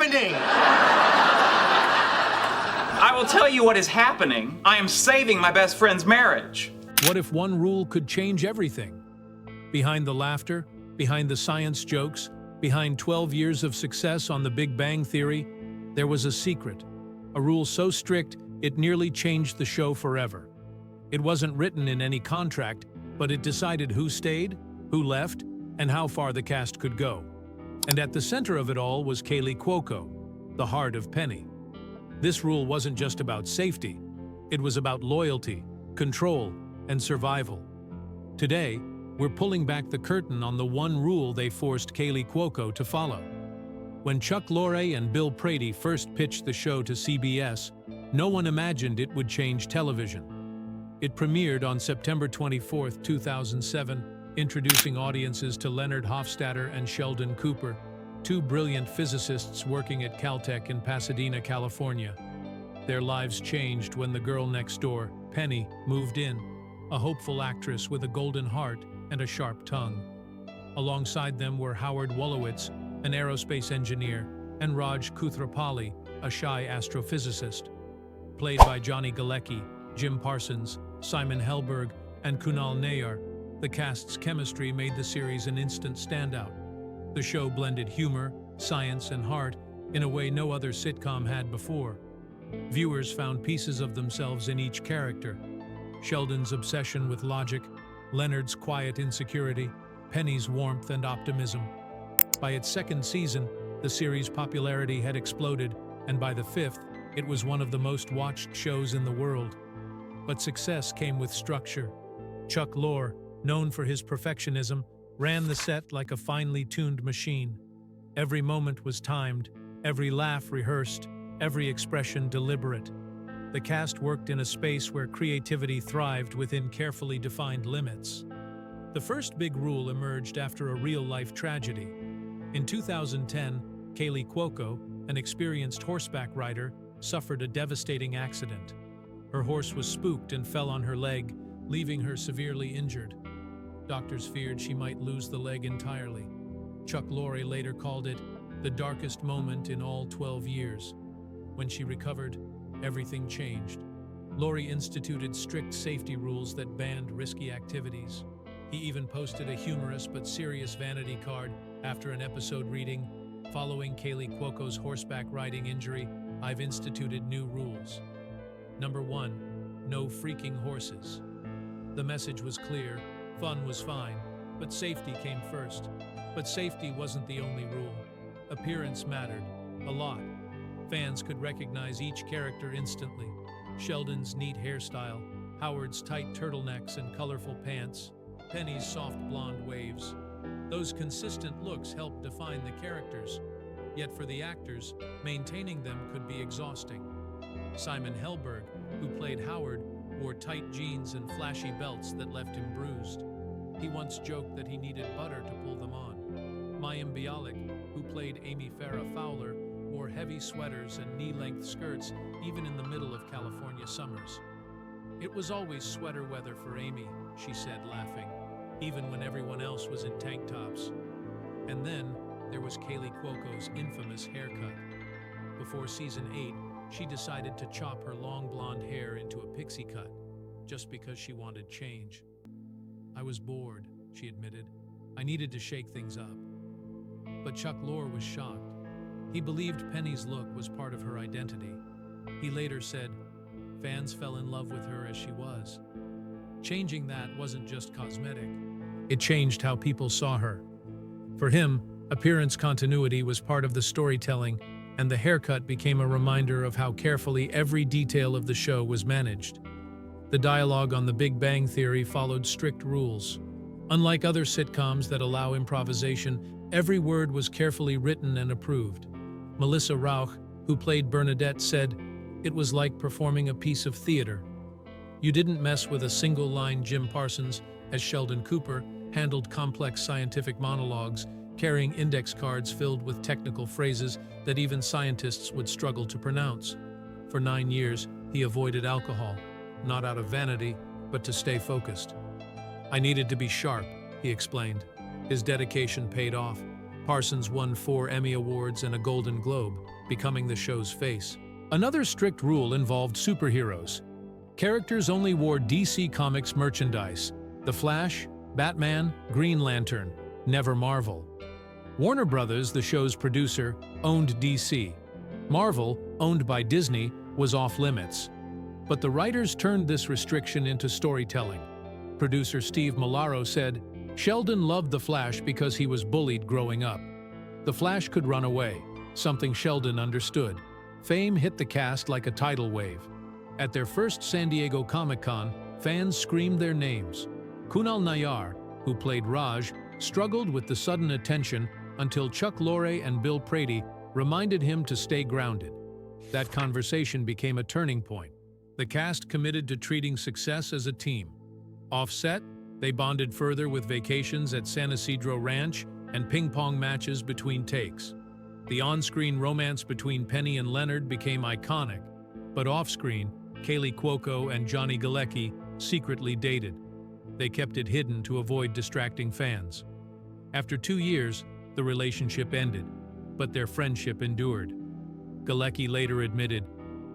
happening? I will tell you what is happening. I am saving my best friend's marriage. What if one rule could change everything? Behind the laughter, behind the science jokes, behind 12 years of success on The Big Bang Theory, there was a secret, a rule so strict it nearly changed the show forever. It wasn't written in any contract, but it decided who stayed, who left, and how far the cast could go. And at the center of it all was Kaley Cuoco, the heart of Penny. This rule wasn't just about safety, it was about loyalty, control, and survival. Today, we're pulling back the curtain on the one rule they forced Kaley Cuoco to follow. When Chuck Lorre and Bill Prady first pitched the show to CBS, no one imagined it would change television. It premiered on September 24, 2007, introducing audiences to Leonard Hofstadter and Sheldon Cooper, two brilliant physicists working at Caltech in Pasadena, California. Their lives changed when the girl next door, Penny, moved in, a hopeful actress with a golden heart and a sharp tongue. Alongside them were Howard Wolowitz, an aerospace engineer, and Raj Kuthrapalli, a shy astrophysicist. Played by Johnny Galecki, Jim Parsons, Simon Helberg, and Kunal Nayyar, the cast's chemistry made the series an instant standout. The show blended humor, science, and heart in a way no other sitcom had before. Viewers found pieces of themselves in each character. Sheldon's obsession with logic, Leonard's quiet insecurity, Penny's warmth and optimism. By its second season, the series' popularity had exploded, and by the fifth, it was one of the most watched shows in the world. But success came with structure. Chuck Lorre, known for his perfectionism, ran the set like a finely tuned machine. Every moment was timed, every laugh rehearsed, every expression deliberate. The cast worked in a space where creativity thrived within carefully defined limits. The first big rule emerged after a real-life tragedy. In 2010, Kaley Cuoco, an experienced horseback rider, suffered a devastating accident. Her horse was spooked and fell on her leg, leaving her severely injured. Doctors feared she might lose the leg entirely. Chuck Lorre later called it the darkest moment in all 12 years. When she recovered, everything changed. Lorre instituted strict safety rules that banned risky activities. He even posted a humorous but serious vanity card after an episode reading, "Following Kaley Cuoco's horseback riding injury, I've instituted new rules. Number 1, no freaking horses." The message was clear, fun was fine, but safety came first. But safety wasn't the only rule. Appearance mattered, a lot. Fans could recognize each character instantly. Sheldon's neat hairstyle, Howard's tight turtlenecks and colorful pants, Penny's soft blonde waves. Those consistent looks helped define the characters. Yet for the actors, maintaining them could be exhausting. Simon Helberg, who played Howard, wore tight jeans and flashy belts that left him bruised. He once joked that he needed butter to pull them on. Mayim Bialik, who played Amy Farrah Fowler, wore heavy sweaters and knee-length skirts even in the middle of California summers. "It was always sweater weather for Amy," she said, laughing, even when everyone else was in tank tops. And then there was Kaley Cuoco's infamous haircut. Before season 8, she decided to chop her long blonde hair into a pixie cut, just because she wanted change. "I was bored," she admitted. "I needed to shake things up." But Chuck Lorre was shocked. He believed Penny's look was part of her identity. He later said, "Fans fell in love with her as she was." Changing that wasn't just cosmetic. It changed how people saw her. For him, appearance continuity was part of the storytelling, and the haircut became a reminder of how carefully every detail of the show was managed. The dialogue on The Big Bang Theory followed strict rules. Unlike other sitcoms that allow improvisation, every word was carefully written and approved. Melissa Rauch, who played Bernadette, said, "It was like performing a piece of theater." You didn't mess with a single line. Jim Parsons, as Sheldon Cooper, handled complex scientific monologues, carrying index cards filled with technical phrases that even scientists would struggle to pronounce. For 9 years, he avoided alcohol, not out of vanity, but to stay focused. "I needed to be sharp," he explained. His dedication paid off. Parsons won 4 Emmy Awards and a Golden Globe, becoming the show's face. Another strict rule involved superheroes. Characters only wore DC Comics merchandise: The Flash, Batman, Green Lantern, never Marvel. Warner Brothers, the show's producer, owned DC. Marvel, owned by Disney, was off-limits. But the writers turned this restriction into storytelling. Producer Steve Malaro said, "Sheldon loved The Flash because he was bullied growing up. The Flash could run away, something Sheldon understood." Fame hit the cast like a tidal wave. At their first San Diego Comic-Con, fans screamed their names. Kunal Nayyar, who played Raj, struggled with the sudden attention until Chuck Lorre and Bill Prady reminded him to stay grounded. That conversation became a turning point. The cast committed to treating success as a team. Off-set, they bonded further with vacations at San Isidro Ranch and ping-pong matches between takes. The on-screen romance between Penny and Leonard became iconic, but off-screen, Kaley Cuoco and Johnny Galecki secretly dated. They kept it hidden to avoid distracting fans. After 2 years, the relationship ended, but their friendship endured. Galecki later admitted,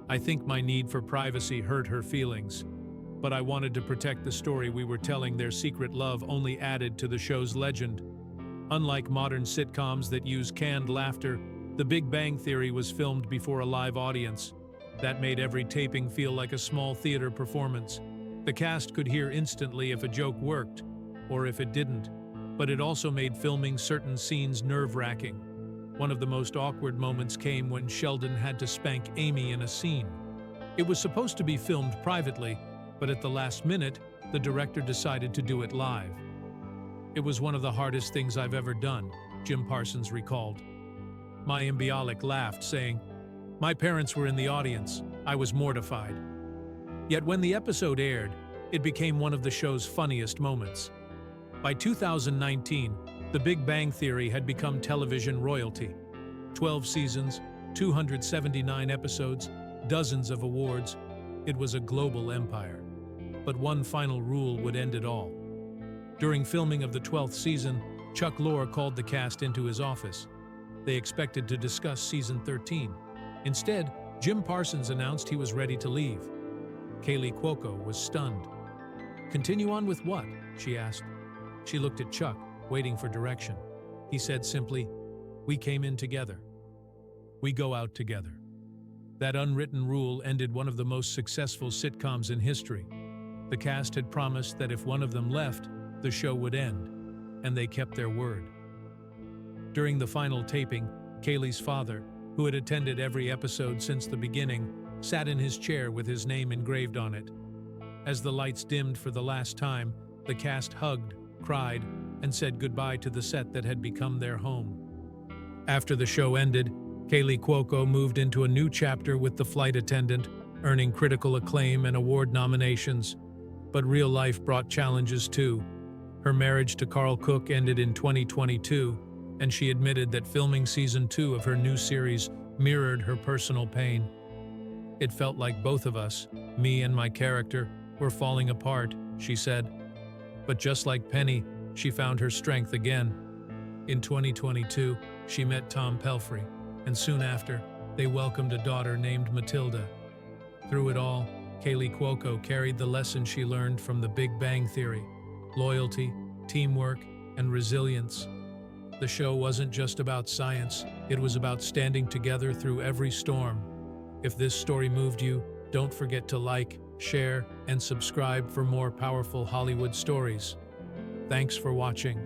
"I think my need for privacy hurt her feelings, but I wanted to protect the story we were telling. Their secret love only added to the show's legend." Unlike modern sitcoms that use canned laughter, The Big Bang Theory was filmed before a live audience. That made every taping feel like a small theater performance. The cast could hear instantly if a joke worked, or if it didn't, but it also made filming certain scenes nerve-wracking. One of the most awkward moments came when Sheldon had to spank Amy in a scene. It was supposed to be filmed privately, but at the last minute, the director decided to do it live. "It was one of the hardest things I've ever done," Jim Parsons recalled. Mayim Bialik laughed, saying, "My parents were in the audience. I was mortified." Yet when the episode aired, it became one of the show's funniest moments. By 2019, The Big Bang Theory had become television royalty. 12 seasons, 279 episodes, dozens of awards. It was a global empire. But one final rule would end it all. During filming of the 12th season, Chuck Lorre called the cast into his office. They expected to discuss season 13. Instead, Jim Parsons announced he was ready to leave. Kaley Cuoco was stunned. "Continue on with what?" she asked. She looked at Chuck, waiting for direction. He said simply, "We came in together. We go out together." That unwritten rule ended one of the most successful sitcoms in history. The cast had promised that if one of them left, the show would end, and they kept their word. During the final taping, Kaley's father, who had attended every episode since the beginning, sat in his chair with his name engraved on it. As the lights dimmed for the last time, the cast hugged, cried, and said goodbye to the set that had become their home. After the show ended, Kaley Cuoco moved into a new chapter with The Flight Attendant, earning critical acclaim and award nominations. But real life brought challenges too. Her marriage to Carl Cook ended in 2022, and she admitted that filming season 2 of her new series mirrored her personal pain. "It felt like both of us, me and my character, were falling apart," she said. But just like Penny, she found her strength again. In 2022, she met Tom Pelphrey, and soon after, they welcomed a daughter named Matilda. Through it all, Kaley Cuoco carried the lesson she learned from The Big Bang Theory: loyalty, teamwork, and resilience. The show wasn't just about science, it was about standing together through every storm. If this story moved you, don't forget to like, share, and subscribe for more powerful Hollywood stories. Thanks for watching.